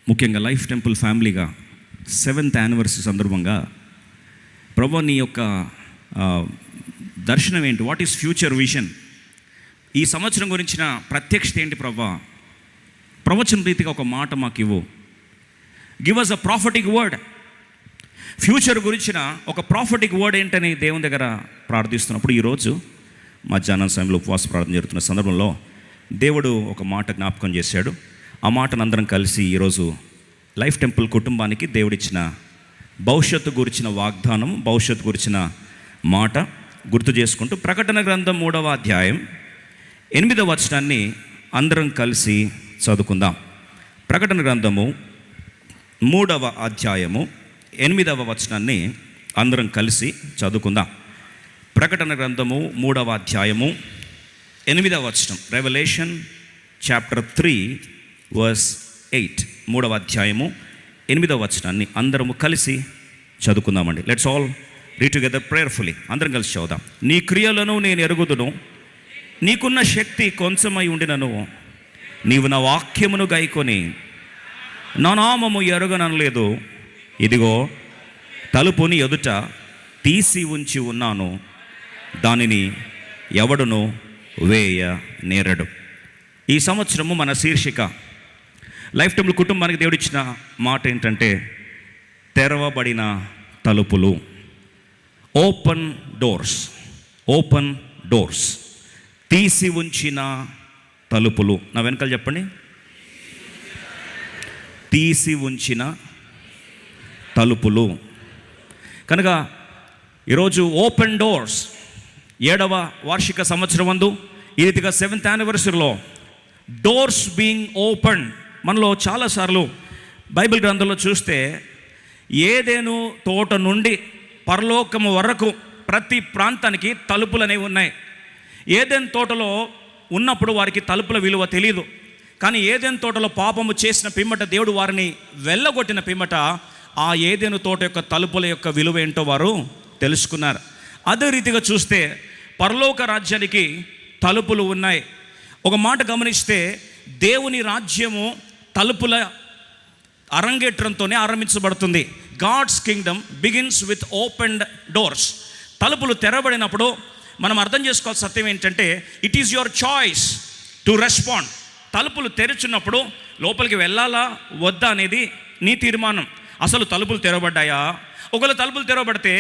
ముఖ్యంగా life temple ఫ్యామిలీగా 7th anniversary సందర్భంగా ప్రభు నీ యొక్క దర్శనం ఏంటి? What is future vision? ఈ సంవత్సరం గురించిన ప్రత్యక్షత ఏంటి ప్రభా? ప్రవచన రీతిగా ఒక మాట మాకు ఇవ్వు. Give us a prophetic word. Future గురించిన ఒక ప్రాఫిటిక్ వర్డ్ ఏంటని దేవుని దగ్గర ప్రార్థిస్తున్నప్పుడు ఈరోజు మధ్యాహ్నం సమయంలో ఉపవాస ప్రార్థన జరుగుతున్న సందర్భంలో దేవుడు ఒక మాట జ్ఞాపకం చేశాడు. ఆ మాటను అందరం కలిసి ఈరోజు లైఫ్ టెంపుల్ కుటుంబానికి దేవుడిచ్చిన భవిష్యత్తు గురించిన వాగ్దానం, భవిష్యత్తు గురించిన మాట గుర్తు చేసుకుంటూ ప్రకటన గ్రంథం 3వ అధ్యాయం 8వ వచనాన్ని అందరం కలిసి చదువుకుందాం. ప్రకటన గ్రంథము 3వ అధ్యాయము 8వ వచనాన్ని అందరం కలిసి చదువుకుందాం. ప్రకటన గ్రంథము 3వ అధ్యాయము 8వ వచనం. Revelation chapter 3 verse 8. 3వ అధ్యాయము 8వ వచనాన్ని అందరము కలిసి చదువుకుందామండి. Let's all read together prayerfully. అందరం కలిసి చదువుదాం. నీ క్రియలను నేను ఎరుగుదును, నీకున్న శక్తి కొంచెమై ఉండినను, నీవు నా వాక్యమును గైకొని నా నామము ఎరుగననలేదు. ఇదిగో తలుపుని ఎదుట తీసి ఉంచి ఉన్నాను, దానిని ఎవడును వేయ నేరడు. ఈ సంవత్సరము మన శీర్షిక లైఫ్ టైంలో కుటుంబానికి దేవుడిచ్చిన మాట ఏంటంటే తెరవబడిన తలుపులు. Open doors. Open doors. తీసి ఉంచిన తలుపులు. నా వెనకాల చెప్పండి. తీసి ఉంచిన తలుపులు. కనుక ఈరోజు ఓపెన్ డోర్స్ 7వ వార్షిక సంవత్సరం అందు ఈ రీతిగా 7th యానివర్సరీలో డోర్స్ బీయింగ్ ఓపెన్. మనలో చాలాసార్లు బైబిల్ గ్రంథంలో చూస్తే ఏదెను తోట నుండి పరలోకము వరకు ప్రతి ప్రాంతానికి తలుపులు అనేవి ఉన్నాయి. ఏదెను తోటలో ఉన్నప్పుడు వారికి తలుపుల విలువ తెలియదు. కానీ ఏదెను తోటలో పాపము చేసిన పిమ్మట దేవుడు వారిని వెళ్ళగొట్టిన పిమ్మట ఆ ఏదెను తోట యొక్క తలుపుల యొక్క విలువ ఏంటో వారు తెలుసుకున్నారు. అదే రీతిగా చూస్తే పరలోక రాజ్యానికి తలుపులు ఉన్నాయి. ఒక మాట గమనిస్తే దేవుని రాజ్యము తలుపుల అరంగేట్రంతోనే ఆరంభించబడుతుంది. God's kingdom begins with opened doors. తలుపులు తెరబడినప్పుడు మనం అర్థం చేసుకోవాల్సిన సత్యం ఏంటంటే it is your choice to respond. తలుపులు తెరుచున్నప్పుడు లోపలికి వెళ్ళాలా వద్దా అనేది నీ తీర్మానం. అసలు తలుపులు తెరవబడ్డాయా? ఒకవేళ తలుపులు తెరవబడితే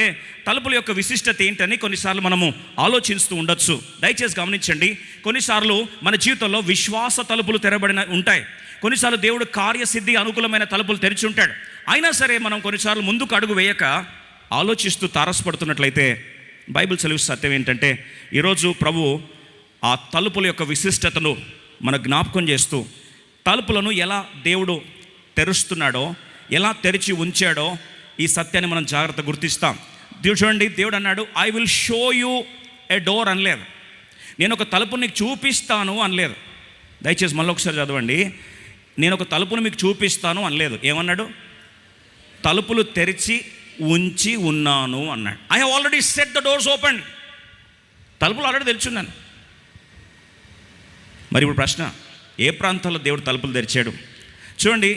తలుపుల యొక్క విశిష్టత ఏంటని కొన్నిసార్లు మనము ఆలోచిస్తూ ఉండొచ్చు. దయచేసి గమనించండి. కొన్నిసార్లు మన జీవితంలో విశ్వాస తలుపులు తెరబడిన ఉంటాయి. కొన్నిసార్లు దేవుడు కార్యసిద్ధి అనుకూలమైన తలుపులు తెరిచి ఉంటాడు. అయినా సరే మనం కొన్నిసార్లు ముందుకు అడుగు వేయక ఆలోచిస్తూ తారసపడుతున్నట్లయితే బైబిల్ సెలవు సత్యం ఏంటంటే ఈరోజు ప్రభు ఆ తలుపుల యొక్క విశిష్టతను మన జ్ఞాపకం చేస్తూ తలుపులను ఎలా దేవుడు తెరుస్తున్నాడో, ఎలా తెరిచి ఉంచాడో ఈ సత్యాన్ని మనం జాగ్రత్త గుర్తిస్తాం. చూడండి, దేవుడు అన్నాడు I will show you A door అనలేదు. నేను ఒక తలుపుని నీకు చూపిస్తాను అనలేదు. దయచేసి మళ్ళీ ఒకసారి చదవండి. నేను ఒక తలుపును మీకు చూపిస్తాను అనలేదు. ఏమన్నాడు? తలుపులు తెరిచి ఉంచి ఉన్నాను అన్నాడు. I have already set the doors open. తలుపులు ఆల్రెడీ తెరిచున్నాను. మరి ఇప్పుడు ప్రశ్న, ఏ ప్రాంతాల్లో దేవుడు తలుపులు తెరిచాడు? చూడండి,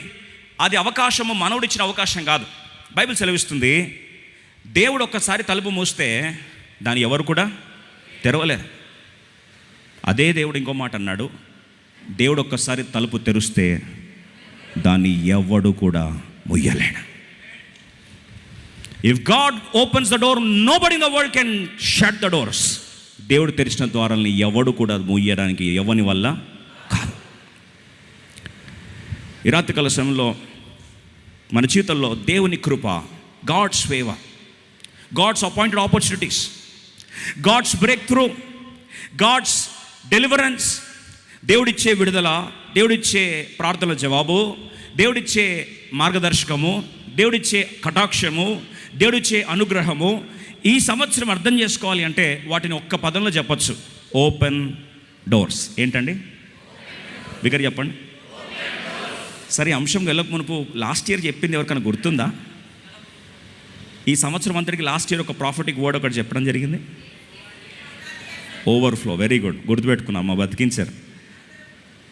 అది అవకాశము మనవుడిచ్చిన అవకాశం కాదు. బైబిల్ సెలవిస్తుంది దేవుడు ఒక్కసారి తలుపు మూస్తే దాన్ని ఎవరు కూడా తెరవలేరు. అదే దేవుడు ఇంకో మాట అన్నాడు, దేవుడు ఒక్కసారి తలుపు తెరిస్తే దాన్ని ఎవడు కూడా ముయ్యలేడు. If God opens the door nobody in the world can shut the doors. దేవుడు తెరిచిన ద్వారాలని ఎవడు కూడా ముయ్యడానికి ఎవని వల్ల కాదు. ఈ రాత్రికాల సమయంలో మన జీవితంలో దేవుని కృప, God's favour, God's appointed opportunities, God's breakthrough, God's deliverance, దేవుడిచ్చే విడుదల, దేవుడిచ్చే ప్రార్థనల జవాబు, దేవుడిచ్చే మార్గదర్శకము, దేవుడిచ్చే కటాక్షము, దేవుడిచ్చే అనుగ్రహము ఈ సంవత్సరం అర్థం చేసుకోవాలి అంటే వాటిని ఒక్క పదంలో చెప్పచ్చు. Open doors. ఏంటండి? బిగ్గర చెప్పండి. సరే, అంశం వెళ్ళక మునుపు లాస్ట్ ఇయర్ చెప్పింది ఎవరికైనా గుర్తుందా? ఈ సంవత్సరం అందరికీ లాస్ట్ ఇయర్ ఒక ప్రాఫిటిక్ వర్డ్ ఒకటి చెప్పడం జరిగింది. ఓవర్ఫ్లో. వెరీ గుడ్, గుర్తుపెట్టుకున్నాం. మా బతికించారు,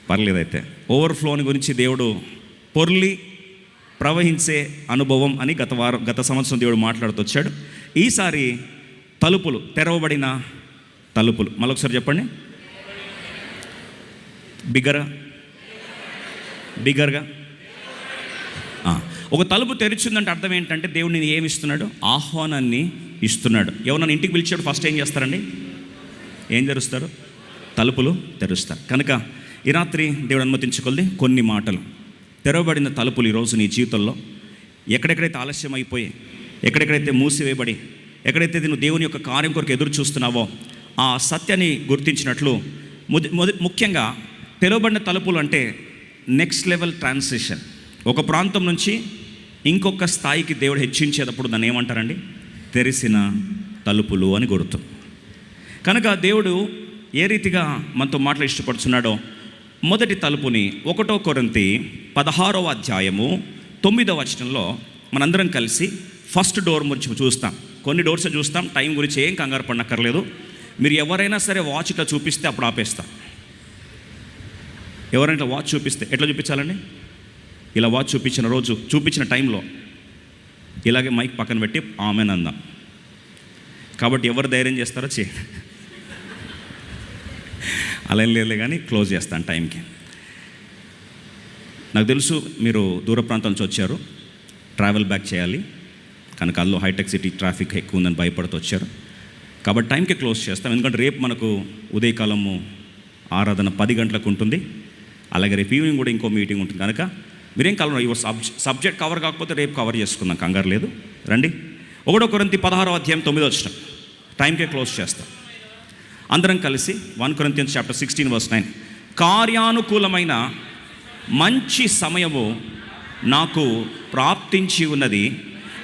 పర్లేదైతే. ఓవర్ఫ్లోని గురించి దేవుడు పొర్లి ప్రవహించే అనుభవం అని గత సంవత్సరం దేవుడు మాట్లాడుతూ వచ్చాడు. ఈసారి తలుపులు, తెరవబడిన తలుపులు. మళ్ళొకసారి చెప్పండి, బిగ్గరగా. ఒక తలుపు తెరిచిందంటే అర్థం ఏంటంటే దేవుడు నేను ఏమి ఇస్తున్నాడు? ఆహ్వానాన్ని ఇస్తున్నాడు. ఎవరన్నా ఇంటికి పిలిచాడు ఫస్ట్ ఏం చేస్తారండి? ఏం తెరుస్తారు? తలుపులు తెరుస్తారు. కనుక ఈ రాత్రి దేవుడు అనుమతించుకొల్ది కొన్ని మాటలు. తెరవబడిన తలుపులు ఈరోజు నీ జీవితంలో ఎక్కడెక్కడైతే ఆలస్యం అయిపోయి, ఎక్కడెక్కడైతే మూసివేయబడి, ఎక్కడైతే నువ్వు దేవుని యొక్క కార్యం కొరకు ఎదురు చూస్తున్నావో ఆ సత్యాన్ని గుర్తించినట్లు, ముఖ్యంగా తెరవబడిన తలుపులు అంటే నెక్స్ట్ లెవెల్ ట్రాన్సిషన్. ఒక ప్రాంతం నుంచి ఇంకొక స్థాయికి దేవుడు హెచ్చించేటప్పుడు దాన్ని ఏమంటారండి? తెరిసిన తలుపులు అని గుర్తు. కనుక దేవుడు ఏ రీతిగా మనతో మాటలు ఇష్టపడుతున్నాడో మొదటి తలుపుని 1 కొరింథీ 16వ అధ్యాయము 9వ వచనంలో మనందరం కలిసి ఫస్ట్ డోర్ గురించి చూస్తాం. కొన్ని డోర్స్ చూస్తాం, టైం గురించి ఏం కంగారు పడనక్కర్లేదు. మీరు ఎవరైనా సరే వాచ్ ఇట్లా చూపిస్తే అప్పుడు ఆపేస్తాం. ఎవరైనా వాచ్ చూపిస్తే ఎట్లా చూపించాలండి? ఇలా వాచ్ చూపించిన రోజు, చూపించిన టైంలో ఇలాగే మైక్ పక్కన పెట్టి ఆమెన్ అందాం. కాబట్టి ఎవరు ధైర్యం చేస్తారో అలా ఏం లేదు కానీ క్లోజ్ చేస్తాను టైంకి. నాకు తెలుసు మీరు దూర ప్రాంతం నుంచి వచ్చారు, ట్రావెల్ బ్యాక్ చేయాలి కనుక అందులో హైటెక్ సిటీ ట్రాఫిక్ ఎక్కువ ఉందని భయపడుతూ వచ్చారు. కాబట్టి టైంకి క్లోజ్ చేస్తాం. ఎందుకంటే రేపు మనకు ఉదయకాలము ఆరాధన 10 గంటలకు ఉంటుంది. అలాగే రేపు ఈవినింగ్ కూడా ఇంకో మీటింగ్ ఉంటుంది. కనుక మీరేం కలవరు, ఇవ్వ సబ్జెక్ట్ కవర్ కాకపోతే రేపు కవర్ చేసుకుందాం, కంగారు లేదు. రండి. 1 కొరింథీ 16వ అధ్యాయం 9వ వచనం టైంకే క్లోజ్ చేస్తాం అందరం కలిసి. 1 కొరింథియన్స్ చాప్టర్ 16 వర్స్ 9. కార్యానుకూలమైన మంచి సమయము నాకు ప్రాప్తించి ఉన్నది,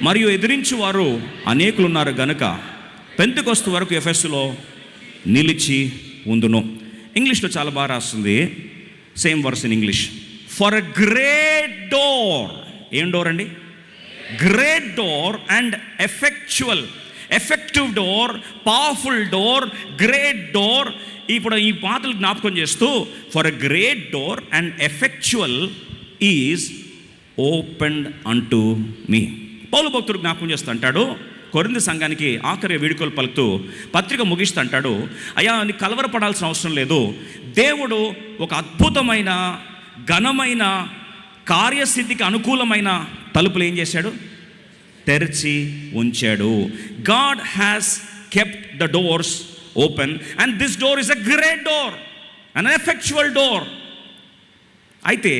మరియు ఎదిరించువారు అనేకులున్నారు గనుక పెంతెకొస్తు వరకు ఎఫెసులో నిలిచి ఉందును. ఇంగ్లీష్లో చాలా బాగా రాస్తుంది, same verse in English. For a great door. ఏం డోర్ అండి? Great door and effective door, powerful door, great door. ఇప్పుడు ఈ మాటలు జ్ఞాపకం చేస్తూ for a great door and effectual is opened అంటూ మీ. పౌలు భక్తుడు జ్ఞాపకం చేస్తూ అంటాడు కొరింథీ సంఘానికి ఆఖరి వీడుకోలు పలుకుతూ పత్రిక ముగిస్తూ అంటాడు, అయ్యా నీ కలవరపడాల్సిన అవసరం లేదు. దేవుడు ఒక అద్భుతమైన ఘనమైన కార్యసిద్ధికి అనుకూలమైన తలుపులు ఏం చేశాడు? తెరిచి ఉంచాడు. God has kept the doors open and this door is a great door, an effectual door. అయితే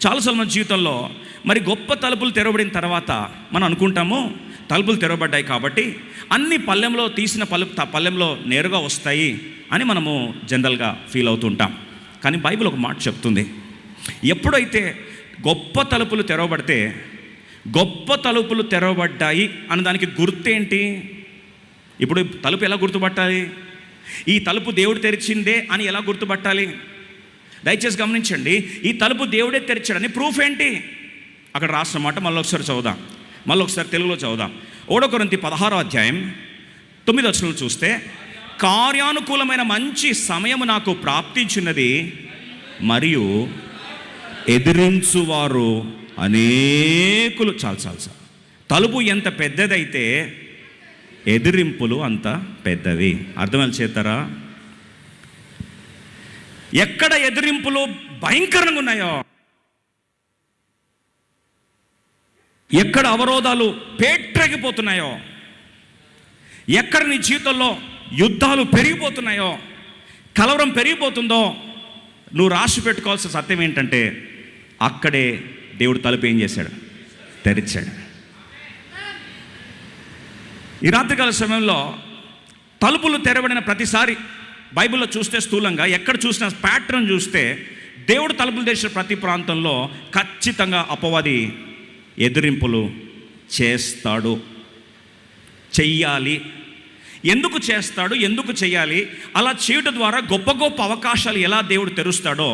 చాలాసార్లు మన జీవితంలో మరి గొప్ప తలుపులు తెరవబడిన తర్వాత మనం అనుకుంటాము తలుపులు తెరవబడ్డాయి కాబట్టి అన్ని పళ్ళెంలో తీసిన పళ్ళెంలో నేరుగా వస్తాయి అని మనము జనరల్గా ఫీల్ అవుతుంటాం. కానీ బైబిల్ ఒక మాట చెప్తుంది, ఎప్పుడైతే గొప్ప తలుపులు తెరవబడితే, గొప్ప తలుపులు తెరవబడ్డాయి అన్నదానికి గుర్తేంటి? ఇప్పుడు తలుపు ఎలా గుర్తుపట్టాలి? ఈ తలుపు దేవుడు తెరిచిందే అని ఎలా గుర్తుపట్టాలి? దయచేసి గమనించండి, ఈ తలుపు దేవుడే తెరిచాడని ప్రూఫ్ ఏంటి? అక్కడ రాసిన మాట మళ్ళీ ఒకసారి తెలుగులో చదువుదాం. 1 కొరింథీ 16వ అధ్యాయం 9వ వచనం చూస్తే, కార్యానుకూలమైన మంచి సమయము నాకు ప్రాప్తించినది, మరియు ఎదిరించువారు అనేకులు. చాలు. తలుపు ఎంత పెద్దదైతే ఎదిరింపులు అంత పెద్దవి. అర్థమని చేస్తారా? ఎక్కడ ఎదిరింపులు భయంకరంగా ఉన్నాయో, ఎక్కడ అవరోధాలు పేట్రెగిపోతున్నాయో, ఎక్కడ నీ జీవితంలో యుద్ధాలు పెరిగిపోతున్నాయో, కలవరం పెరిగిపోతుందో, నువ్వు రాసి పెట్టుకోవాల్సిన సత్యం ఏంటంటే అక్కడే దేవుడు తలుపు ఏం చేశాడు? తెరిచాడు. ఈ రాత్రికాల సమయంలో తలుపులు తెరవబడిన ప్రతిసారి బైబిల్లో చూస్తే స్థూలంగా ఎక్కడ చూసిన ప్యాటర్న్ చూస్తే దేవుడు తలుపులు తెరిచిన ప్రతి ప్రాంతంలో ఖచ్చితంగా అపవాది ఎదిరింపులు చేస్తాడు, చెయ్యాలి. ఎందుకు చేస్తాడు, ఎందుకు చేయాలి? అలా చేయడం ద్వారా గొప్ప గొప్ప అవకాశాలు ఎలా దేవుడు తెరుస్తాడో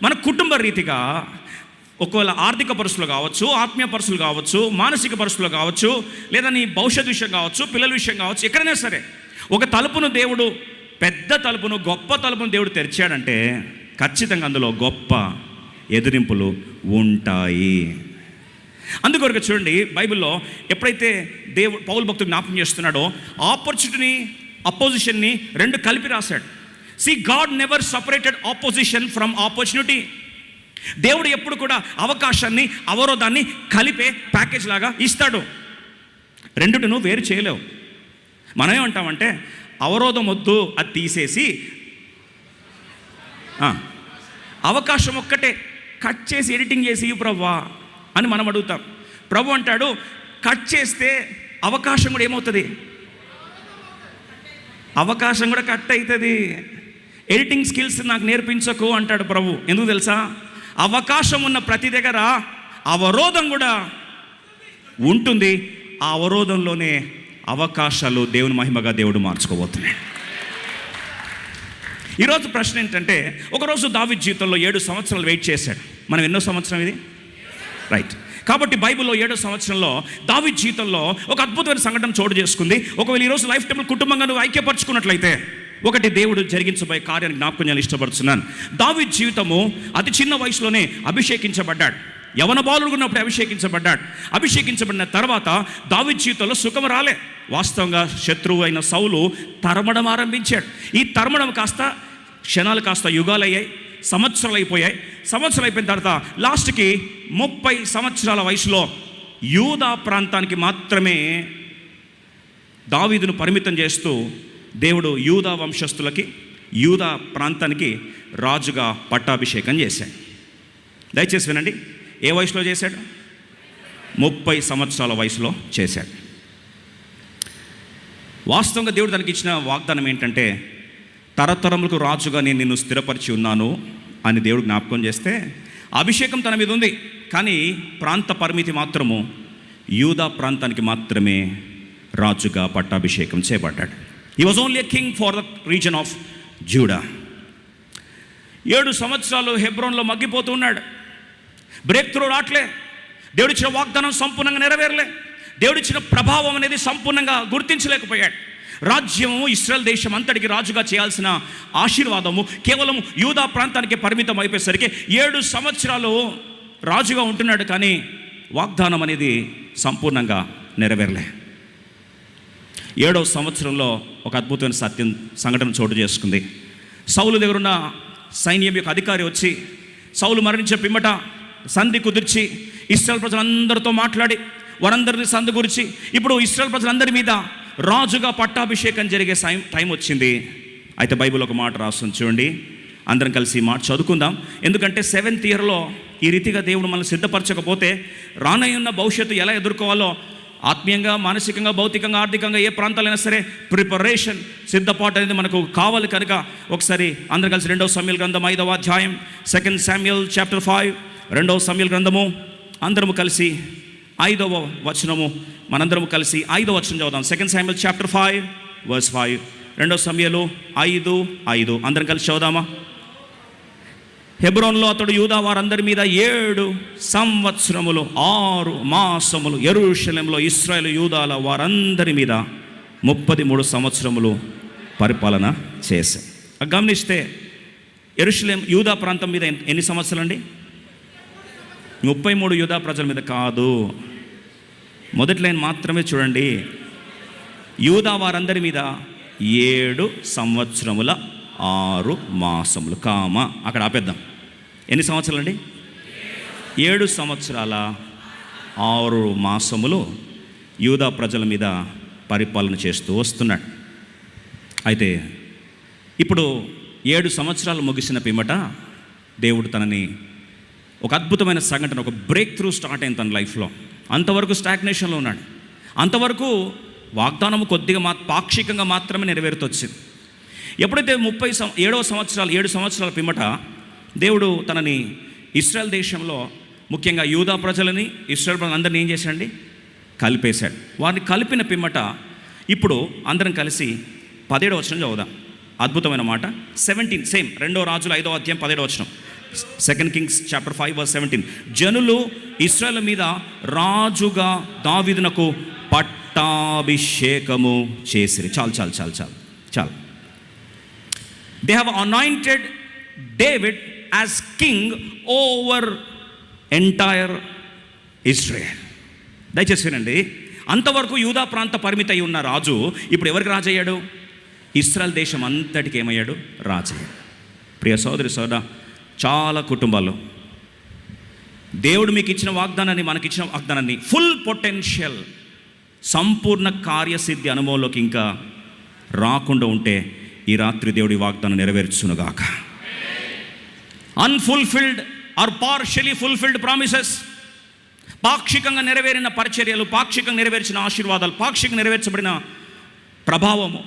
మన కుటుంబ రీతిగా, ఒకవేళ ఆర్థిక పరిస్థితులు కావచ్చు, ఆత్మీయ పరిస్థితులు కావచ్చు, మానసిక పరిస్థితులు కావచ్చు, లేదా నీ భవిష్యత్ విషయం కావచ్చు, పిల్లల విషయం కావచ్చు, ఎక్కడైనా సరే ఒక తలుపును దేవుడు, పెద్ద తలుపును, గొప్ప తలుపును దేవుడు తెరిచాడంటే ఖచ్చితంగా అందులో గొప్ప ఎదిరింపులు ఉంటాయి. అందుకొరకు చూడండి, బైబిల్లో ఎప్పుడైతే పౌలు భక్తుడు జ్ఞాపకం చేస్తున్నాడో ఆపర్చునిటీని, అపోజిషన్ని రెండు కలిపి రాశాడు. God never separated opposition from opportunity. దేవుడు ఎప్పుడు కూడా అవకాశాన్ని, అవరోధాన్ని కలిపే ప్యాకేజ్ లాగా ఇస్తాడు. రెండును వేరు చేయలేవు. మనం ఏమంటామంటే అవరోధం వద్దు, అది తీసేసి అవకాశం ఒక్కటే కట్ చేసి ఎడిటింగ్ చేసి ప్రభువా అని మనం అడుగుతాం. ప్రభు అంటాడు కట్ చేస్తే అవకాశం కూడా ఏమవుతుంది? అవకాశం కూడా కట్ అవుతుంది. ఎడిటింగ్ స్కిల్స్ నాకు నేర్పించకు అంటాడు ప్రభు. ఎందుకు తెలుసా? అవకాశం ఉన్న ప్రతి దగ్గర అవరోధం కూడా ఉంటుంది. ఆ అవరోధంలోనే అవకాశాలు దేవుని మహిమగా దేవుడు మార్చుకోబోతున్నాడు. ఈరోజు ప్రశ్న ఏంటంటే, ఒకరోజు దావీదు జీవితంలో 7 సంవత్సరాలు వెయిట్ చేశాడు. మనం ఎన్నో సంవత్సరం ఇది? రైట్. కాబట్టి బైబిల్లో 7వ సంవత్సరంలో దావీదు జీవితంలో ఒక అద్భుతమైన సంఘటన చోటు చేసుకుంది. ఒకవేళ ఈరోజు లైఫ్ టైం కుటుంబంగా నువ్వు ఐక్యపరచుకున్నట్లయితే ఒకటి దేవుడు జరిగించబోయే కార్యాన్ని జ్ఞాపకం చేయాలని ఇష్టపడుతున్నాను. దావీదు జీవితము అతి చిన్న వయసులోనే అభిషేకించబడ్డాడు. యవన బాలుడు ఉన్నప్పుడు అభిషేకించబడిన తర్వాత దావీదు జీవితంలో సుఖం రాలే. వాస్తవంగా శత్రువు అయిన సౌలు తరమడం ఆరంభించాడు. ఈ తరమడం కాస్త క్షణాలు కాస్త యుగాలు అయ్యాయి, సంవత్సరాలు అయిపోయిన తర్వాత లాస్ట్కి 30 సంవత్సరాల వయసులో యూదా ప్రాంతానికి మాత్రమే దావీదును పరిమితం చేస్తూ దేవుడు యూదా వంశస్థులకి, యూదా ప్రాంతానికి రాజుగా పట్టాభిషేకం చేశాడు. దయచేసి వినండి, ఏ వయసులో చేశాడు? 30 సంవత్సరాల వయసులో చేశాడు. వాస్తవంగా దేవుడు తనకి ఇచ్చిన వాగ్దానం ఏంటంటే, తరతరములకు రాజుగా నేను నిన్ను స్థిరపరిచి ఉన్నాను అని దేవుడు జ్ఞాపకం చేస్తే, అభిషేకం తన మీద ఉంది. కానీ ప్రాంత పరిమితి మాత్రము యూదా ప్రాంతానికి మాత్రమే రాజుగా పట్టాభిషేకం చేయబడ్డాడు. He was only a king for the reason of Judah. 7 సంవత్సరాలు హెబ్రోన్లో మగ్గిపోతూ ఉన్నాడు. బ్రేక్ త్రూ రావట్లే. దేవుడిచ్చిన వాగ్దానం సంపూర్ణంగా నెరవేరలే. దేవుడిచ్చిన ప్రభావం అనేది సంపూర్ణంగా గుర్తించలేకపోయాడు. రాజ్యము ఇశ్రాయేల్ దేశం అంతటికి రాజుగా చేయాల్సిన ఆశీర్వాదము కేవలం యూదా ప్రాంతానికి పరిమితం అయిపోయేసరికి 7 సంవత్సరాలు రాజుగా ఉంటున్నాడు. కానీ వాగ్దానం అనేది సంపూర్ణంగా నెరవేరలే. 7వ సంవత్సరంలో ఒక అద్భుతమైన సంఘటన చోటు చేసుకుంది. సౌలు దగ్గరున్న సైన్యం యొక్క అధికారి వచ్చి సౌలు మరణించే పిమ్మట సంధి కుదిర్చి ఇశ్రాయేల్ ప్రజలందరితో మాట్లాడి వారందరినీ సంధి గురించి ఇప్పుడు ఇశ్రాయేల్ ప్రజలందరి మీద రాజుగా పట్టాభిషేకం జరిగే టైం వచ్చింది. అయితే బైబిల్ ఒక మాట రాస్తుంది చూడండి, అందరం కలిసి ఈ మాట చదువుకుందాం. ఎందుకంటే 7th ఇయర్లో ఈ రీతిగా దేవుడు మనల్ని సిద్ధపరచకపోతే రానయ్యున్న భవిష్యత్తు ఎలా ఎదుర్కోవాలో ఆత్మీయంగా, మానసికంగా, భౌతికంగా, ఆర్థికంగా ఏ ప్రాంతాలైనా సరే ప్రిపరేషన్, సిద్ధపాటు అనేది మనకు కావాలి. కనుక ఒకసారి అందరం కలిసి 2వ సమూయేలు గ్రంథం 5వ అధ్యాయం, 2 Samuel chapter 5, 2వ సమూయేలు గ్రంథము అందరము కలిసి 5వ వచనము, మనందరము కలిసి 5వ వచనం చదువుదాం. 2 Samuel chapter 5 verse 5, 2వ సమూయేలు 5:5 అందరం కలిసి చదువుదామా? హెబ్రోన్లో అతడు యూదా వారందరి మీద 7 సంవత్సరములు 6 మాసములు యెరూషలేములో ఇశ్రాయేలు యూదాల వారందరి మీద 33 సంవత్సరములు పరిపాలన చేశారు. గమనిస్తే యెరూషలేం యూదా ప్రాంతం మీద ఎన్ని సంవత్సరాలు అండి? 33 యూదా ప్రజల మీద కాదు, మొదటి లైన్ మాత్రమే చూడండి. యూదా వారందరి మీద 7 సంవత్సరముల 6 మాసములు, అక్కడ ఆపేద్దాం. ఎన్ని సంవత్సరాలు అండి? 7 సంవత్సరాల 6 మాసములు యూదా ప్రజల మీద పరిపాలన చేస్తూ వస్తున్నాడు. అయితే ఇప్పుడు 7 సంవత్సరాలు ముగిసిన పిమ్మట దేవుడు తనని ఒక అద్భుతమైన సంఘటన, ఒక బ్రేక్ త్రూ స్టార్ట్ అయింది తన లైఫ్లో. అంతవరకు స్టాగ్నేషన్లో ఉన్నాడు. అంతవరకు వాగ్దానము కొద్దిగా పాక్షికంగా మాత్రమే నెరవేరుతూ వచ్చింది. ఎప్పుడైతే 7 సంవత్సరాల పిమ్మట దేవుడు తనని ఇశ్రాయేల్ దేశంలో ముఖ్యంగా యూదా ప్రజలని, ఇశ్రాయేల్ ప్రజలందరినీ ఏం చేశాడండి? కలిపేశాడు. వారిని కలిపిన పిమ్మట ఇప్పుడు అందరం కలిసి 17వ వచనం చదువుదాం. అద్భుతమైన మాట. 17 సేమ్ 2వ రాజుల 5వ అధ్యాయం 17వ వచనం. 2 Kings chapter 5 verse 17. జనులు ఇశ్రాయేలు మీద రాజుగా దావీదునకు పట్టాభిషేకము చేసిరి. చాలు. They have anointed David as king over entire Israel. దయచేసి వినండి, అంతవరకు యూదా ప్రాంత పరిమితి అయి ఉన్న రాజు ఇప్పుడు ఎవరికి రాజు అయ్యాడు? ఇశ్రాయేల్ దేశం అంతటికి ఏమయ్యాడు? రాజు అయ్యాడు. ప్రియ సోదరి సోదరా, చాలా కుటుంబాల్లో దేవుడు మీకు ఇచ్చిన వాగ్దానాన్ని, మనకిచ్చిన వాగ్దానాన్ని ఫుల్ పొటెన్షియల్, సంపూర్ణ కార్యసిద్ధి అనుభవంలోకి ఇంకా రాకుండా ఉంటే ఈ రాత్రి దేవుడి వాగ్దానం నెరవేర్చునుగాక. Unfulfilled or partially fulfilled promises, పాక్షికంగా నెరవేరిన పరిచర్యలు, పాక్షికంగా నెరవేర్చిన ఆశీర్వాదాలు, పాక్షికంగా నెరవేర్చబడిన ప్రభావము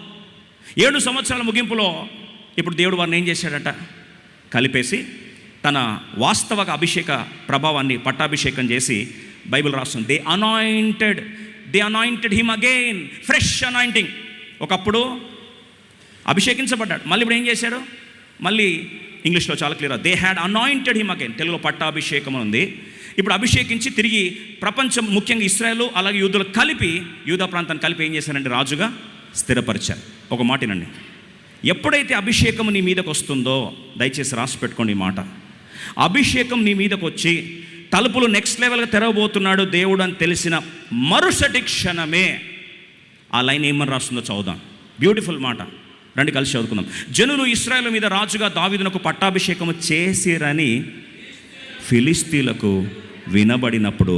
7 సంవత్సరాల ముగింపులో ఇప్పుడు దేవుడు వారిని ఏం చేశాడట? కలిపేసి తన వాస్తవ అభిషేక ప్రభావాన్ని పట్టాభిషేకం చేసి బైబిల్ రాస్తుంది. They anointed him again, fresh anointing. ఒకప్పుడు అభిషేకించబడ్డాడు, మళ్ళీ ఇప్పుడు ఏం చేశాడు? మళ్ళీ ఇంగ్లీష్లో చాలా clear, they had anointed him again. తెలుగులో పట్టాభిషేకం ఉంది. ఇప్పుడు అభిషేకించి తిరిగి ప్రపంచం, ముఖ్యంగా ఇశ్రాయేలు అలాగే యూదులు కలిపి, యూదా ప్రాంతాన్ని కలిపి ఏం చేశారంటే రాజుగా స్థిరపరిచారు. ఒక మాటనండి, ఎప్పుడైతే అభిషేకం నీ మీదకు వస్తుందో, దయచేసి రాసి పెట్టుకోండి ఈ మాట, అభిషేకం నీ మీదకు వచ్చి తలుపులు నెక్స్ట్ లెవెల్గా తెరవబోతున్నాడు దేవుడు అని తెలిసిన మరుసటి క్షణమే ఆ లైన్ ఏమని రాస్తుందో చదువుదాం. బ్యూటిఫుల్ మాట, రండి కలిసి చదువుకుందాం. జనులు ఇశ్రాయేలు మీద రాజుగా దావీదునకు పట్టాభిషేకము చేసిరని ఫిలిస్తీన్లకు వినబడినప్పుడు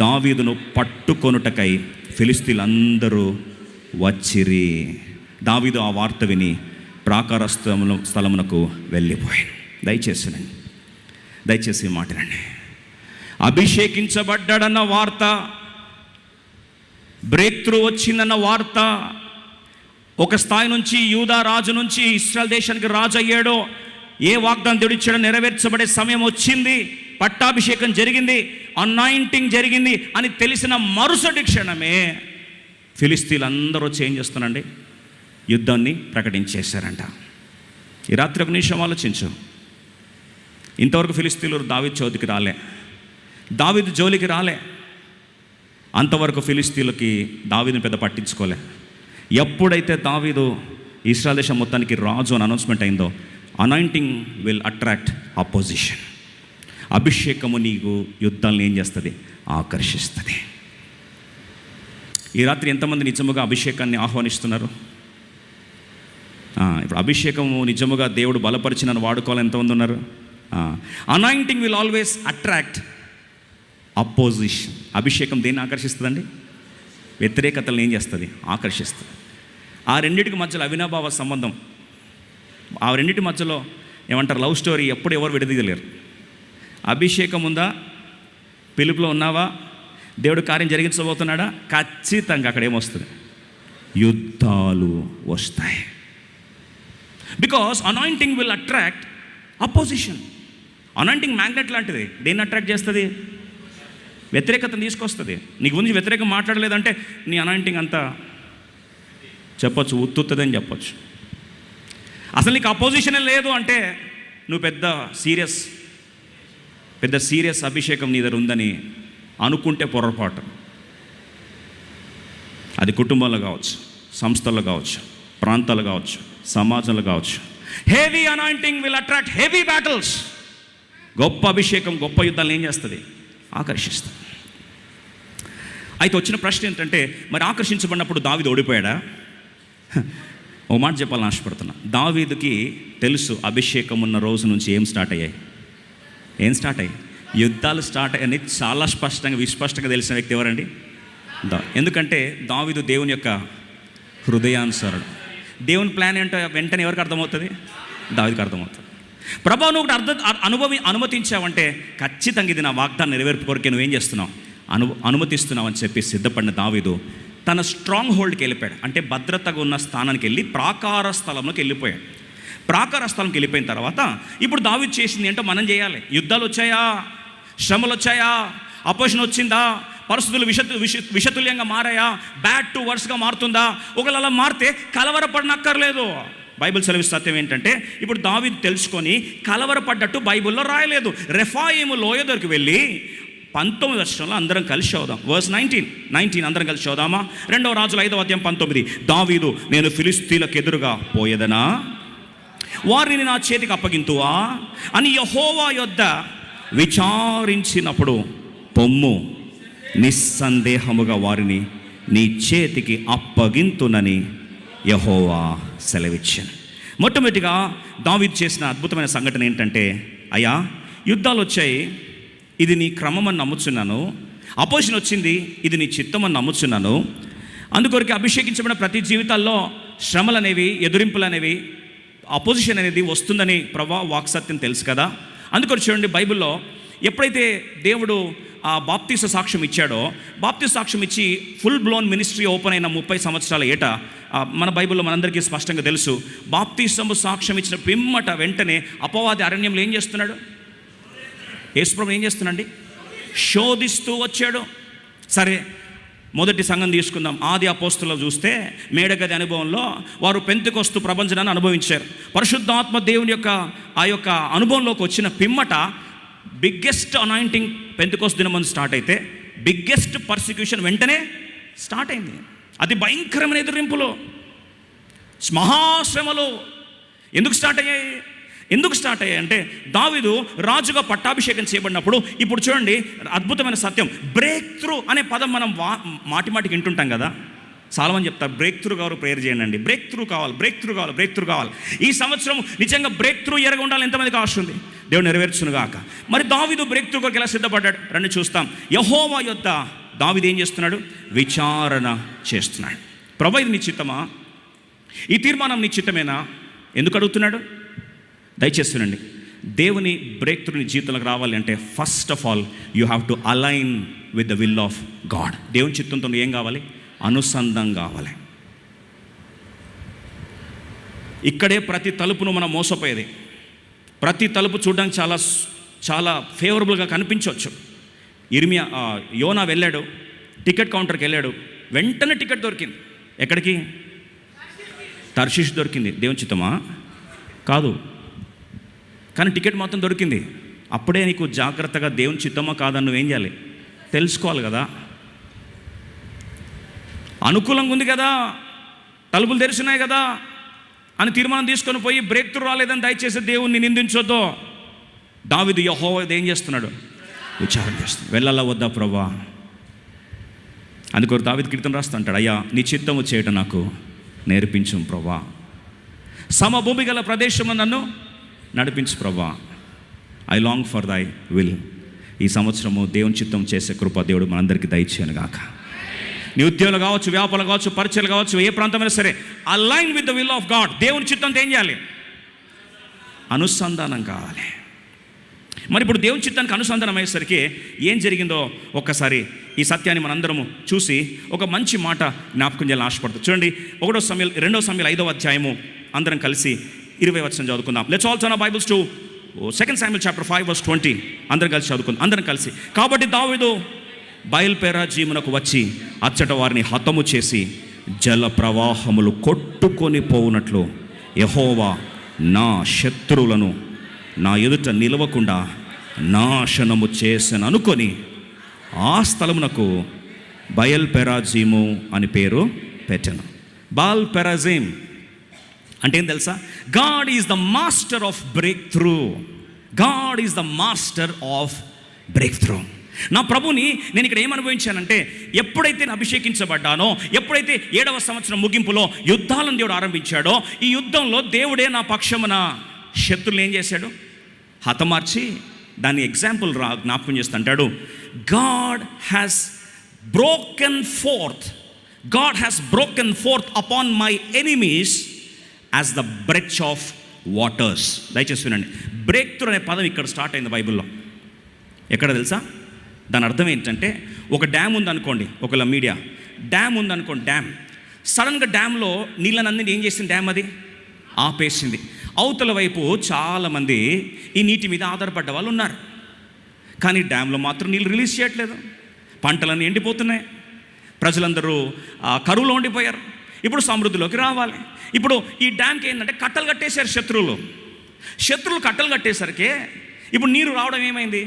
దావీదును పట్టుకొనుటకై ఫిలిస్తీన్లందరూ వచ్చిరి. దావీదు ఆ వార్త విని ప్రాకార స్థలమునకు వెళ్ళిపోయాడు. దయచేసి మాట్లాడండి. అభిషేకించబడ్డాడన్న వార్త, బ్రేక్ త్రూ వచ్చిందన్న వార్త, ఒక స్థాయి నుంచి యూదా రాజు నుంచి ఇశ్రాయేల్ దేశానికి రాజు అయ్యాడో, ఏ వాగ్దానం దేవుడు ఇచ్చాడో నెరవేర్చబడే సమయం వచ్చింది, పట్టాభిషేకం జరిగింది, అనాయింటింగ్ జరిగింది అని తెలిసిన మరుసటి క్షణమే ఫిలిస్తీన్లందరూ చేంజ్ చేస్తానండి, యుద్ధాన్ని ప్రకటించేశారంట. ఈ రాత్రి ఒక నిమిషం ఆలోచించు. ఇంతవరకు ఫిలిస్తీన్లు దావీదు చోదికి రాలే, దావీదు జోలికి రాలే. అంతవరకు ఫిలిస్తీన్లకి దావీదుని పెద్ద పట్టించుకోలే. ఎప్పుడైతే దావీదు ఇశ్రాయేల్ దేశం మొత్తానికి రాజు అని అనౌన్స్మెంట్ అయిందో, అనాయింటింగ్ విల్ అట్రాక్ట్ అపోజిషన్. అభిషేకము నీకు యుద్ధాలను ఏం చేస్తుంది? ఆకర్షిస్తుంది. ఈ రాత్రి ఎంతమంది నిజముగా అభిషేకాన్ని ఆహ్వానిస్తున్నారు? ఇప్పుడు అభిషేకము నిజముగా దేవుడు బలపరిచిన వాడుకోవాలి ఎంతమంది ఉన్నారు? Anointing will always attract opposition. అభిషేకం దేన్ని ఆకర్షిస్తుందండి? వ్యతిరేకతలను ఏం చేస్తుంది? ఆకర్షిస్తుంది. ఆ రెండింటికి మధ్యలో అవినాభావ సంబంధం, ఆ రెండింటి మధ్యలో ఏమంటారు, లవ్ స్టోరీ ఎప్పుడు ఎవరు విడదీయలేరు. అభిషేకం ఉందా? పిలుపులో ఉన్నావా? దేవుడు కార్యం జరిగించబోతున్నాడా? ఖచ్చితంగా అక్కడ ఏమొస్తుంది? యుద్ధాలు వస్తాయి. Because anointing will attract opposition. Anointing magnet లాంటిది. దేన్ని అట్రాక్ట్ చేస్తుంది? వ్యతిరేకతను తీసుకొస్తుంది. నీ గురించి వ్యతిరేకం మాట్లాడలేదంటే నీ అనాయింటింగ్ అంతా చెప్పొచ్చు, ఉత్తుతుందని చెప్పొచ్చు. అసలు నీకు అపోజిషనే లేదు అంటే నువ్వు పెద్ద సీరియస్ అభిషేకం నీ దగ్గర ఉందని అనుకుంటే పొరపాటు. అది కుటుంబంలో కావచ్చు, సంస్థల్లో కావచ్చు, ప్రాంతాలు కావచ్చు, సమాజంలో కావచ్చు. Heavy anointing will attract heavy battles. గొప్ప అభిషేకం గొప్ప యుద్ధాలను ఏం చేస్తుంది? ఆకర్షిస్తుంది. అయితే వచ్చిన ప్రశ్న ఏంటంటే, మరి ఆకర్షించబడినప్పుడు దావీదు ఓడిపోయాడా? ఓ మాట చెప్పాలని ఆశపడుతున్నా. దావీదుకి తెలుసు అభిషేకం ఉన్న రోజు నుంచి ఏం స్టార్ట్ అయ్యాయి. యుద్ధాలు స్టార్ట్ అయ్యాయని చాలా విస్పష్టంగా తెలిసిన వ్యక్తి ఎవరండి? ఎందుకంటే దావీదు దేవుని యొక్క హృదయానుసారుడు. దేవుని ప్లాన్ ఏంటో వెంటనే ఎవరికి అర్థమవుతుంది? దావీదుకి అర్థమవుతుంది. ప్రభా, నువ్వు ఒకటి అనుమతించావంటే ఖచ్చితంగా ఇది నా వాగ్దానం నెరవేర్పు కొరకే నువ్వేం చేస్తున్నావు? అనుమతిస్తున్నావు అని చెప్పి సిద్ధపడిన దావీదు తన స్ట్రాంగ్ హోల్డ్కి వెళ్ళిపోయాడు. అంటే భద్రతగా ఉన్న స్థానానికి వెళ్ళి ప్రాకార స్థలంలోకి వెళ్ళిపోయాడు. ప్రాకార స్థలంకి వెళ్ళిపోయిన తర్వాత ఇప్పుడు దావీదు చేసింది ఏంటో మనం చేయాలి. యుద్ధాలు వచ్చాయా? శ్రమలు వచ్చాయా? అపోజిషన్ వచ్చిందా? పరిస్థితులు విషతుల్యంగా మారాయా? బ్యాడ్ టు వర్స్గా మారుతుందా? ఒకవేళ అలా మారితే కలవరపడనక్కర్లేదు. బైబిల్ సెలవిస్తున్న సత్యం ఏంటంటే, ఇప్పుడు దావీదు తెలుసుకొని కలవరపడ్డట్టు బైబిల్లో రాయలేదు. రెఫాయిము లోయ దగ్గరికి వెళ్ళి 19వ వచనంలో అందరం కలిసి చదువుదాం. వర్స్ 19 అందరం కలిసి చదువుదామా? 2వ రాజుల 5వ అధ్యాయం 19. దావీదు, నేను ఫిలిస్తీన్లకు ఎదురుగా పోయేదనా? వారిని నా చేతికి అప్పగింతువా అని యెహోవా యొద్ద విచారించినప్పుడు పొమ్ము, నిస్సందేహముగా వారిని నీ చేతికి అప్పగింతునని యెహోవా సెలవిచ్చాను. మొట్టమొదటిగా దావీదు చేసిన అద్భుతమైన సంఘటన ఏంటంటే, అయ్యా యుద్ధాలు వచ్చాయి, ఇది నీ క్రమం అని నమ్ముచున్నాను. అపోజిషన్ వచ్చింది, ఇది నీ చిత్తం అని నమ్ముచున్నాను. అందుకొరకు అభిషేకించబడిన ప్రతి జీవితాల్లో శ్రమలు అనేవి, ఎదురింపులు అనేవి, అపోజిషన్ అనేది వస్తుందని వాక్సత్యం తెలుసు కదా. అందుకొరకు చూడండి, బైబిల్లో ఎప్పుడైతే దేవుడు ఆ బాప్తీస సాక్ష్యం ఇచ్చాడో, బాప్తీస సాక్ష్యం ఇచ్చి ఫుల్ బ్లోన్ మినిస్ట్రీ ఓపెన్ అయిన 30 సంవత్సరాల ఏట మన బైబిల్లో మనందరికీ స్పష్టంగా తెలుసు, బాప్తీసము సాక్ష్యం ఇచ్చిన పిమ్మట వెంటనే అపవాది అరణ్యంలో ఏం చేస్తున్నాడు? యేసుప్రభు ఏం చేస్తున్నాడండి? శోధిస్తూ వచ్చాడు. సరే, మొదటి సంఘం తీసుకుందాం. ఆది అపోస్తులు చూస్తే మేడగది అనుభవంలో వారు పెంతెకొస్తు ప్రపంచాన్ని అనుభవించారు. పరిశుద్ధాత్మ దేవుని యొక్క ఆ యొక్క అనుభవంలోకి వచ్చిన పిమ్మట బిగ్గెస్ట్ అనాయింటింగ్ పెంతెకొస్తు దినమందు స్టార్ట్ అయితే బిగ్గెస్ట్ పర్సిక్యూషన్ వెంటనే స్టార్ట్ అయింది. అది భయంకరమైన ఎదురింపులు, మహాశ్రమలు. ఎందుకు స్టార్ట్ అయ్యాయి అంటే, దావీదు రాజుగా పట్టాభిషేకం చేయబడినప్పుడు, ఇప్పుడు చూడండి అద్భుతమైన సత్యం, బ్రేక్ త్రూ అనే పదం మనం మాటిమాటికి వింటుంటాం కదా. చాలామంది చెప్తారు, బ్రేక్ త్రూ కావాలి, ప్రేయర్ చేయండి, బ్రేక్ త్రూ కావాలి. ఈ సంవత్సరం నిజంగా బ్రేక్ త్రూ ఎరగ ఉండాలి. ఎంతమందికి ఆశ ఉంది? దేవుడు నెరవేర్చును గాక. మరి దావీదు బ్రేక్ త్రూ కొరకు ఎలా సిద్ధపడ్డాడు? రండి చూస్తాం. యెహోవా యొద్ద దావీదు ఏం చేస్తున్నాడు? విచారణ చేస్తున్నాడు. ప్రభువా, ఇది నీ చిత్తమా? ఈ తీర్మానం నీ చిత్తమేనా? ఎందుకు అడుగుతున్నాడు? దయచేస్తునండి, దేవుని బ్రేక్ త్రూ నీ జీవితంలోకి రావాలి అంటే first of all you have to align with the will of God. దేవుని చిత్తంతో ఏం కావాలి? అనుసంధానం కావాలి. ఇక్కడే ప్రతి తలుపును మనం మోసపోయేది. ప్రతి తలుపు చూడడానికి చాలా చాలా ఫేవరబుల్గా కనిపించవచ్చు. యోనా వెళ్ళాడు, టికెట్ కౌంటర్కి వెళ్ళాడు, వెంటనే టికెట్ దొరికింది. ఎక్కడికి? తర్షీష్ దొరికింది. దేవుని చిత్తమా? కాదు, కానీ టికెట్ మొత్తం దొరికింది. అప్పుడే నీకు జాగ్రత్తగా దేవుని చిత్తమా కాదని నువ్వేం చేయాలి? తెలుసుకోవాలి కదా. అనుకూలంగా ఉంది కదా, తలుపులు తెరిచున్నాయి కదా అని తీర్మానం తీసుకొని పోయి బ్రేక్ త్రూ రాలేదని దయచేసి దేవుణ్ణి నిందించొద్దు. దావీదు యెహోవా ఏం చేస్తున్నాడు? విచారణ చేస్తున్నాడు. వెళ్ళాలా వద్దా ప్రభువా? అందుకొరకు దావీదు కీర్తన రాస్తుంటాడు, అయ్యా నీ చిత్తము చేయటం నాకు నేర్పించు ప్రభువా, సమభూమి గల ప్రదేశము నన్ను నడిపించు ప్రభువా, I long for thy will. ఈ సంవత్సరము దేవుని చిత్తం చేసే కృప దేవుడు మనందరికీ దయచేయను గాక. నీ ఉద్యోగాలు కావచ్చు, వ్యాపారాలు కావచ్చు, పరిచయాలు కావచ్చు, ఏ ప్రాంతమైనా సరే align with the will of God. దేవుని చిత్తంతో ఏం చేయాలి? అనుసంధానం కావాలి. మరి ఇప్పుడు దేవుని చిత్తానికి అనుసంధానం అయ్యేసరికి ఏం జరిగిందో ఒక్కసారి ఈ సత్యాన్ని మనందరము చూసి ఒక మంచి మాట జ్ఞాపకం చేయాలని ఆశపడుతుంది. చూడండి, 2 సమూయేలు 5వ అధ్యాయము అందరం కలిసి 20 వచనం చదువుకుందాం. Let's all turn our Bibles to 2 Samuel chapter 5 verse 20. అందరం కలిసి చదువుకుందాం. అందరం కలిసి. కాబట్టి దావీదు బయల్పెరాజీమునకు వచ్చి అచ్చట వారిని హతము చేసి జల ప్రవాహములు కొట్టుకొని పోవునట్లు యెహోవా నా శత్రువులను నా ఎదుట నిలవకుండా నాశనము చేసను అనుకొని ఆ స్థలమునకు బయల్పెరాజీము అని పేరు పెట్టెను. బాల్ పెరాజీమ్ అంటే ఏం తెలుసా? God is the master of break through. God is the master of break through. నా ప్రభుని నేను ఇక్కడ ఏమనుభవించానంటే, ఎప్పుడైతే నేను అభిషేకించబడ్డానో, ఎప్పుడైతే 7వ సంవత్సరం ముగింపులో యుద్ధాలను దేవుడు ఆరంభించాడో, ఈ యుద్ధంలో దేవుడే నా పక్షమున శత్రువులు ఏం చేశాడు? హతమార్చి దాన్ని ఎగ్జాంపుల్ జ్ఞాపకం చేస్తుంటాడు. God has broken forth upon my enemies as the breach of waters. దయచేసి వినండి, బ్రేక్ త్రూ అనే పదం ఇక్కడ స్టార్ట్ అయింది బైబిల్లో. ఎక్కడ తెలుసా? దాని అర్థం ఏంటంటే, ఒక డ్యామ్ ఉందనుకోండి, ఒకవేళ మీడియా డ్యామ్ ఉందనుకోండి, డ్యామ్ సడన్గా డ్యామ్లో నీళ్ళనన్నీ ఏం చేసింది? డ్యామ్ అది ఆపేసింది. అవతల వైపు చాలామంది ఈ నీటి మీద ఆధారపడ్డ వాళ్ళు ఉన్నారు, కానీ డ్యామ్లో మాత్రం నీళ్ళు రిలీజ్ చేయట్లేదు. పంటలన్నీ ఎండిపోతున్నాయి, ప్రజలందరూ కరువులో ఉండిపోయారు. ఇప్పుడు సమృద్ధిలోకి రావాలి. ఇప్పుడు ఈ డ్యామ్కి ఏంటంటే కట్టలు కట్టేశారు శత్రువులు కట్టలు కట్టేసరికి ఇప్పుడు నీరు రావడం ఏమైంది?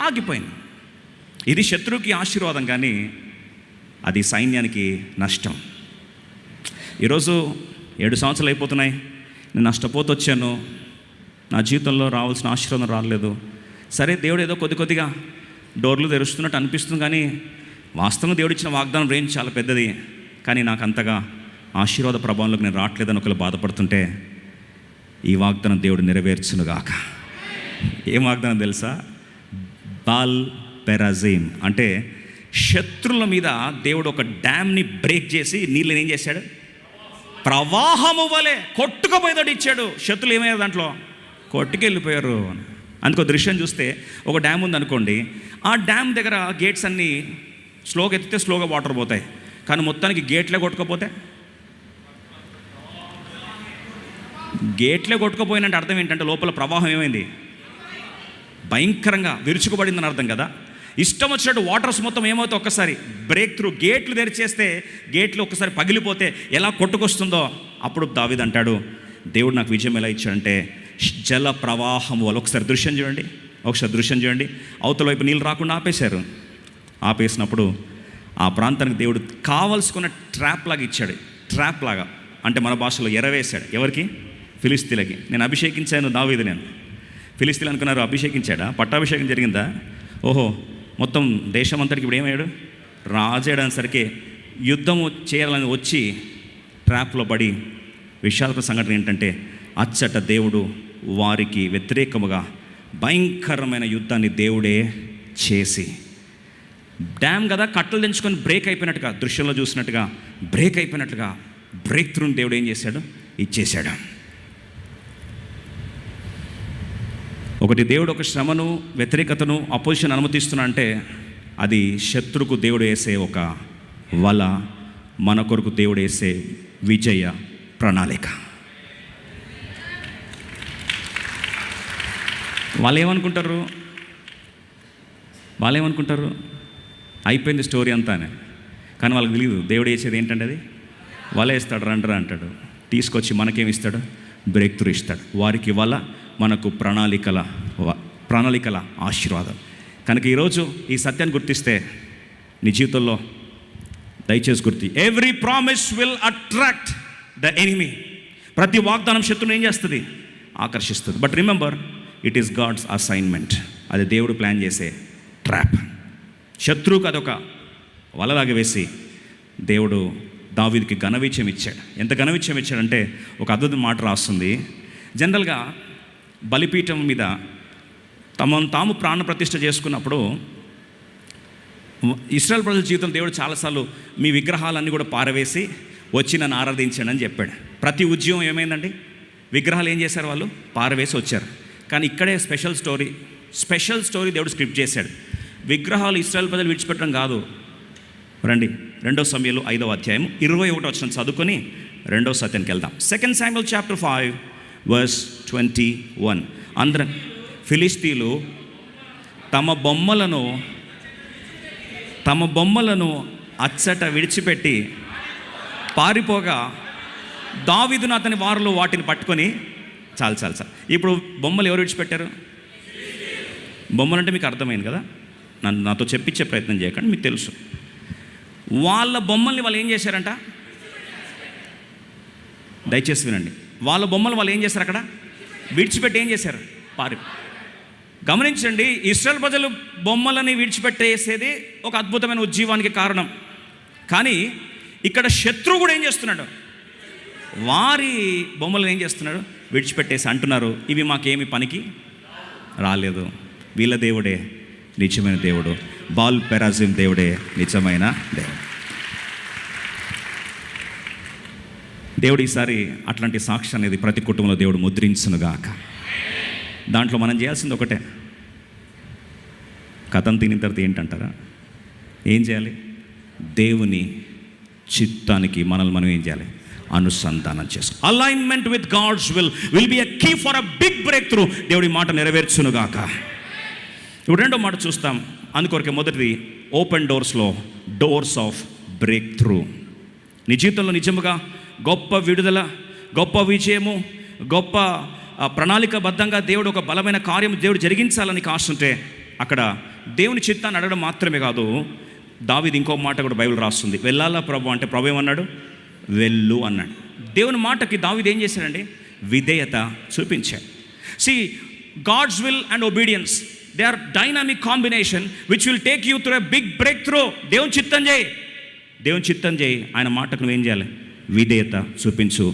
ఆగిపోయింది. ఇది శత్రువుకి ఆశీర్వాదం, కానీ అది సైన్యానికి నష్టం. ఈరోజు 7 సంవత్సరాలు అయిపోతున్నాయి, నేను నష్టపోతూ వచ్చాను, నా జీవితంలో రావాల్సిన ఆశీర్వాదం రాలేదు. సరే, దేవుడు ఏదో కొద్దిగా డోర్లు తెరుస్తున్నట్టు అనిపిస్తుంది, కానీ వాస్తవంగా దేవుడు ఇచ్చిన వాగ్దానం రేంజ్ చాలా పెద్దది. కానీ నాకు అంతగా ఆశీర్వాద ప్రభావంలోకి నేను రావట్లేదని ఒకరు బాధపడుతుంటే ఈ వాగ్దానం దేవుడు నెరవేర్చునుగాక. ఏం వాగ్దానం తెలుసా? బాల్ పెరాజీమ్ అంటే శత్రువుల మీద దేవుడు ఒక డ్యామ్ని బ్రేక్ చేసి నీళ్ళని ఏం చేశాడు? ప్రవాహము వలె కొట్టుకుపోయేదాడు ఇచ్చాడు. శత్రులు ఏమయ్యారు? దాంట్లో కొట్టుకెళ్ళిపోయారు. అందుకో దృశ్యం చూస్తే ఒక డ్యామ్ ఉందనుకోండి, ఆ డ్యామ్ దగ్గర గేట్స్ అన్నీ స్లోగా ఎత్తితే స్లోగా వాటర్ పోతాయి, కానీ మొత్తానికి గేట్లే కొట్టుకపోతే, గేట్లే కొట్టుకుపోయినంటే అర్థం ఏంటంటే లోపల ప్రవాహం ఏమైంది? భయంకరంగా విరుచుకుపడిందని అర్థం కదా. ఇష్టం వచ్చినట్టు వాటర్స్ మొత్తం ఏమవుతాయి? ఒక్కసారి బ్రేక్ త్రూ, గేట్లు తెరిచేస్తే గేట్లు ఒక్కసారి పగిలిపోతే ఎలా కొట్టుకొస్తుందో, అప్పుడు దావీదు అంటాడు, దేవుడు నాకు విజయం ఎలా ఇచ్చాడంటే జల ప్రవాహం వల్ల. ఒకసారి దృశ్యం చూడండి, అవతల వైపు నీళ్ళు రాకుండా ఆపేశారు. ఆపేసినప్పుడు ఆ ప్రాంతానికి దేవుడు కావలసుకున్న ట్రాప్ లాగా ఇచ్చాడు. ట్రాప్ లాగా అంటే మన భాషలో ఎరవేశాడు. ఎవరికి? ఫిలిస్తీన్లకి. నేను అభిషేకించాను దావీదు. నేను ఫిలిస్తీన్లు అనుకున్నారు అభిషేకించాడా? పట్టాభిషేకం జరిగిందా? ఓహో, మొత్తం దేశం అంతటికి ఇప్పుడు ఏమయ్యాడు? రాజేయడానిసరికి యుద్ధం చేయాలని వచ్చి ట్రాప్లో పడి. విషాదకర సంఘటన ఏంటంటే అచ్చట దేవుడు వారికి వ్యతిరేకముగా భయంకరమైన యుద్ధాన్ని దేవుడే చేసి, డ్యామ్ కదా కట్టలు తెంచుకొని బ్రేక్ అయిపోయినట్టుగా, దృశ్యంలో చూసినట్టుగా బ్రేక్ అయిపోయినట్టుగా బ్రేక్ త్రూని దేవుడు ఏం చేశాడు? ఇచ్చేశాడు. ఒకటి, దేవుడు ఒక శ్రమను, వ్యతిరేకతను, అపోజిషన్ అనుమతిస్తున్నా అంటే అది శత్రుకు దేవుడు వేసే ఒక వల, మన కొరకు దేవుడు వేసే విజయ ప్రణాళిక. వాళ్ళు ఏమనుకుంటారు? అయిపోయింది స్టోరీ అంతానే. కానీ వాళ్ళకి తెలియదు దేవుడు వేసేది ఏంటంటే అది వల వేస్తాడు, రండ్రా అంటాడు, తీసుకొచ్చి మనకేమి ఇస్తాడు? బ్రేక్ త్రూ ఇస్తాడు. వారికి వల, మనకు ప్రణాళికల ఆశీర్వాదం. కనుక ఈరోజు ఈ సత్యాన్ని గుర్తిస్తే నీ జీవితంలో దయచేసి గుర్తి, every promise will attract the enemy. ప్రతి వాగ్దానం శత్రువుని ఏం చేస్తుంది? ఆకర్షిస్తుంది. But remember, it is God's assignment. అది దేవుడు ప్లాన్ చేసే ట్రాప్. శత్రువుకు అదొక వలలాగా వేసి దేవుడు దావీదుకి ఘన విజయం ఇచ్చాడు. ఎంత ఘన విజయం ఇచ్చాడంటే ఒక అద్భుతమైన మాట రాస్తుంది. జనరల్గా బలిపీఠం మీద తమను తాము ప్రాణ ప్రతిష్ఠ చేసుకున్నప్పుడు ఇశ్రాయేలు ప్రజల జీవితం దేవుడు చాలాసార్లు మీ విగ్రహాలన్నీ కూడా పారవేసి వచ్చి నన్ను ఆరాధించండి అని చెప్పాడు. ప్రతి ఉద్యమం ఏమైందండి? విగ్రహాలు ఏం చేశారు? వాళ్ళు పారవేసి వచ్చారు. కానీ ఇక్కడే స్పెషల్ స్టోరీ దేవుడు స్క్రిప్ట్ చేశాడు. విగ్రహాలు ఇశ్రాయేలు ప్రజలు విడిచిపెట్టడం కాదు. రండి 2 సమూయేలు 5వ అధ్యాయం 21వ వచనం చదువుకొని 2వ సత్యానికి వెళ్దాం. 2 Samuel chapter 5 verse 21. అందరం ఫిలిస్తీన్లు తమ బొమ్మలను అచ్చట విడిచిపెట్టి పారిపోగా దావీదును అతని వారిలో వాటిని పట్టుకొని చాలు. ఇప్పుడు బొమ్మలు ఎవరు విడిచిపెట్టారు? బొమ్మలు అంటే మీకు అర్థమైంది కదా. నాతో చెప్పించే ప్రయత్నం చేయకండి, మీకు తెలుసు. వాళ్ళ బొమ్మల్ని వాళ్ళు ఏం చేశారంట? దయచేసి వినండి. వాళ్ళ బొమ్మలు వాళ్ళు ఏం చేశారు? అక్కడ విడిచిపెట్టి ఏం చేశారు? గమనించండి, ఇశ్రాయేలు ప్రజలు బొమ్మలని విడిచిపెట్టేసేది ఒక అద్భుతమైన ఉజ్జీవానికి కారణం. కానీ ఇక్కడ శత్రువు కూడా ఏం చేస్తున్నాడు? వారి బొమ్మలను ఏం చేస్తున్నాడు? విడిచిపెట్టేసి అంటున్నారు, ఇవి మాకేమి పనికి రాలేదు. వీళ్ళ దేవుడే నిజమైన దేవుడు, బాల్ పెరాజిమ్ దేవుడే నిజమైన దేవుడు. ఈసారి అట్లాంటి సాక్షి అనేది ప్రతి కుటుంబంలో దేవుడు ముద్రించునుగాక. దాంట్లో మనం చేయాల్సింది ఒకటే. కథం తినిన తర్వాత ఏంటంటారా? ఏం చేయాలి? దేవుని చిత్తానికి మనల్ని మనం ఏం చేయాలి? అనుసంధానం చేసుకో. Alignment with God's will be a key for a big breakthrough. దేవుడి మాట నెరవేర్చునుగాక. ఇప్పుడు రెండో మాట చూస్తాం. అందుకొరకే మొదటిది, open doors of breakthrough. నీ జీవితంలో నిజముగా గొప్ప విడుదల, గొప్ప విజయము, గొప్ప ప్రణాళికబద్ధంగా దేవుడు ఒక బలమైన కార్యం దేవుడు జరిగించాలని కాస్తుంటే అక్కడ దేవుని చిత్తాన్ని అడగడం మాత్రమే కాదు. దావీదు ఇంకో మాట కూడా బైబిల్ రాస్తుంది. వెళ్ళాలా ప్రభు అంటే ప్రభు ఏమన్నాడు? వెళ్ళు అన్నాడు. దేవుని మాటకి దావీదు ఏం చేశాడండి? విధేయత చూపించాడు. God's will and obedience. They are dynamic combination which will take you through a big breakthrough. దేవుని చిత్తం చేయి, దేవుని చిత్తం చేయి. ఆయన మాటకు నువ్వేం చేయాలి? విధేయత చూపించు.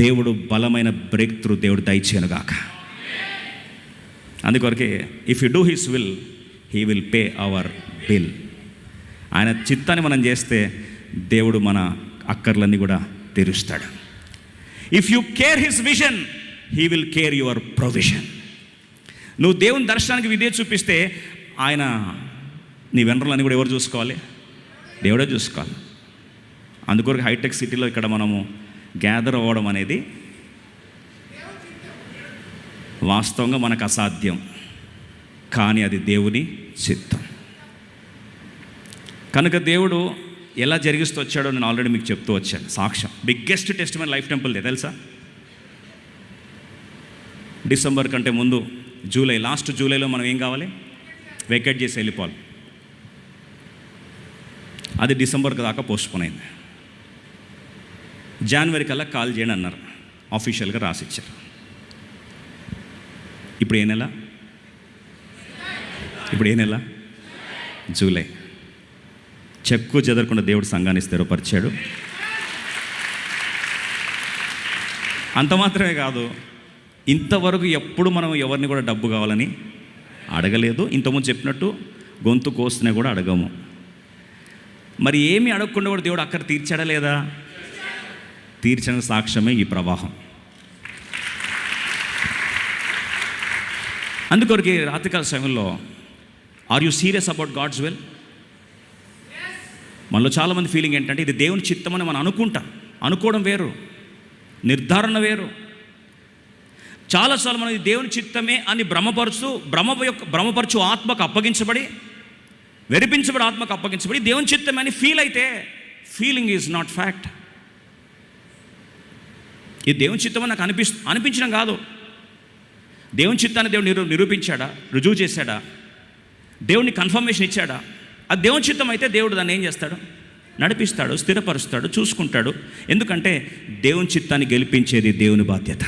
దేవుడు బలమైన బ్రేక్ త్రూ దేవుడు దయచేయనుగాక. అందుకొరకే if you do his will, he will pay our bill. ఆయన చిత్తాన్ని మనం చేస్తే దేవుడు మన అక్కర్లన్నీ కూడా తీరుస్తాడు. If you care his vision, he will care your provision. నువ్వు దేవుని దర్శనానికి విధేయత చూపిస్తే ఆయన నీ వెనరలన్నీ కూడా ఎవరు చూసుకోవాలి? దేవుడే చూసుకోవాలి. అందుకొరకు హైటెక్ సిటీలో ఇక్కడ మనము గ్యాదర్ అవ్వడం అనేది వాస్తవంగా మనకు అసాధ్యం, కానీ అది దేవుని చిత్తం. కనుక దేవుడు ఎలా జరిగిస్తూ వచ్చాడో నేను ఆల్రెడీ మీకు చెప్తూ వచ్చాను. సాక్ష్యం బిగ్గెస్ట్ టెస్టిమనీ లైఫ్ టెంపుల్దే తెలుసా? డిసెంబర్ కంటే ముందు లాస్ట్ జూలైలో మనం ఏం కావాలి? వెకేట్ చేసి వెళ్ళిపోవాలి. అది డిసెంబర్కి దాకా పోస్ట్పోన్ అయింది. జనవరి కల్లా కాల్ చేయండి అన్నారు, ఆఫీషియల్గా రాసిచ్చారు. ఇప్పుడు ఏ నెల? జూలై. చెక్కు చెదరకుండా దేవుడు సంఘాన్ని స్థిరపరిచాడు. అంత మాత్రమే కాదు, ఇంతవరకు ఎప్పుడు మనం ఎవరిని కూడా డబ్బు కావాలని అడగలేదు. ఇంతకుముందు చెప్పినట్టు గొంతు కోసినా కూడా అడగము. మరి ఏమీ అడగకుండా కూడా దేవుడు అక్కడ తీర్చాడా లేదా? తీర్చిన సాక్ష్యమే ఈ ప్రవాహం. అందుకొరకు రాత్రికాల సమయంలో are you serious about God's will? మనలో చాలామంది ఫీలింగ్ ఏంటంటే ఇది దేవుని చిత్తం అని మనం అనుకోవడం వేరు, నిర్ధారణ వేరు. చాలాసార్లు మనం ఇది దేవుని చిత్తమే అని భ్రమపరచు ఆత్మకు అప్పగించబడి, వెరిపించబడి ఆత్మకు అప్పగించబడి దేవుని చిత్తమే అని ఫీల్ అయితే ఫీలింగ్ ఈజ్ నాట్ ఫ్యాక్ట్. ఇది దేవుని చిత్తం అని నాకు అనిపించడం కాదు. దేవుని చిత్తాన్ని దేవుడు నిరూపించాడా? రుజువు చేశాడా? దేవుడిని కన్ఫర్మేషన్ ఇచ్చాడా? అది దేవుని చిత్తం అయితే దేవుడు దాన్ని ఏం చేస్తాడు? నడిపిస్తాడు, స్థిరపరుస్తాడు, చూసుకుంటాడు. ఎందుకంటే దేవుని చిత్తాన్ని గెలిపించేది దేవుని బాధ్యత.